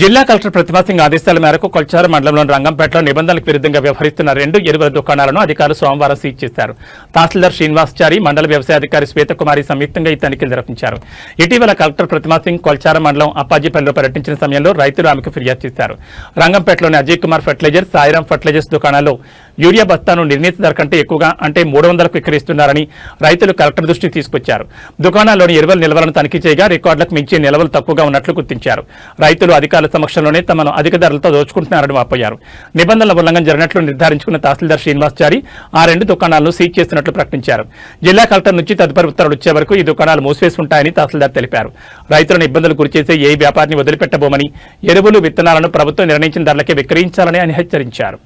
జిల్లా కలెక్టర్ ప్రతిమా సింగ్ ఆదేశాల మేరకు కొల్చారు మండలంలోని రంగంపేటలో నిబంధనలకు విరుద్ధంగా వ్యవహరిస్తున్న 2 ఎరువుల దుకాణాలను అధికారులు సోమవారం సీజ్ చేశారు. తహసీల్దార్ శ్రీనివాసచారి, మండల వ్యవసాయాధికారి శ్వేతకుమారి సంయుక్తంగా ఈ తనిఖీలు నిర్వహించారు. ఇటీవల కలెక్టర్ ప్రతిమా సింగ్ కొల్చారు మండలం అప్పాజీపల్లిలో పర్యటించిన సమయంలో రైతులు ఆమెకు ఫిర్యాదు చేశారు. రంగంపేటలోని అజయ్ కుమార్ ఫెర్టిలైజర్, సాయిరాం ఫెర్టిలైజర్స్ దుకాణాల్లో యూరియా బస్తాను నిర్ణీత ధర కంటే ఎక్కువగా అంటే 300కు విక్రయిస్తున్నారని రైతులు కలెక్టర్ దృష్టికి తీసుకొచ్చారు. దుకాణాల్లోని ఎరువుల నిల్వలను తనిఖీ చేయగా రికార్డులకు మించి నిల్వలు తక్కువగా ఉన్నట్లు గుర్తించారు. రైతులు అధికారుల సమక్షంలోనే తమను అధిక ధరలతో దోచుకుంటున్నారని వాపోయారు. నిబంధనల ఉల్లంఘన జరిగినట్లు నిర్ధారించుకున్న తహసీల్దార్ శ్రీనివాసచారి ఆ 2 దుకాణాలను సీజ్ చేస్తున్నట్లు ప్రకటించారు. జిల్లా కలెక్టర్ నుంచి తదుపరి ఉత్తర్వులు వచ్చే వరకు ఈ దుకాణాలు మూసివేసి ఉంటాయని తహసీల్దార్ తెలిపారు. రైతులను ఇబ్బందులు గురిచేసే ఏ వ్యాపారిని వదిలిపెట్టబోమని, ఎరువులు విత్తనాలను ప్రభుత్వం నిర్ణయించిన ధరలకే విక్రయించాలని ఆయన హెచ్చరించారు.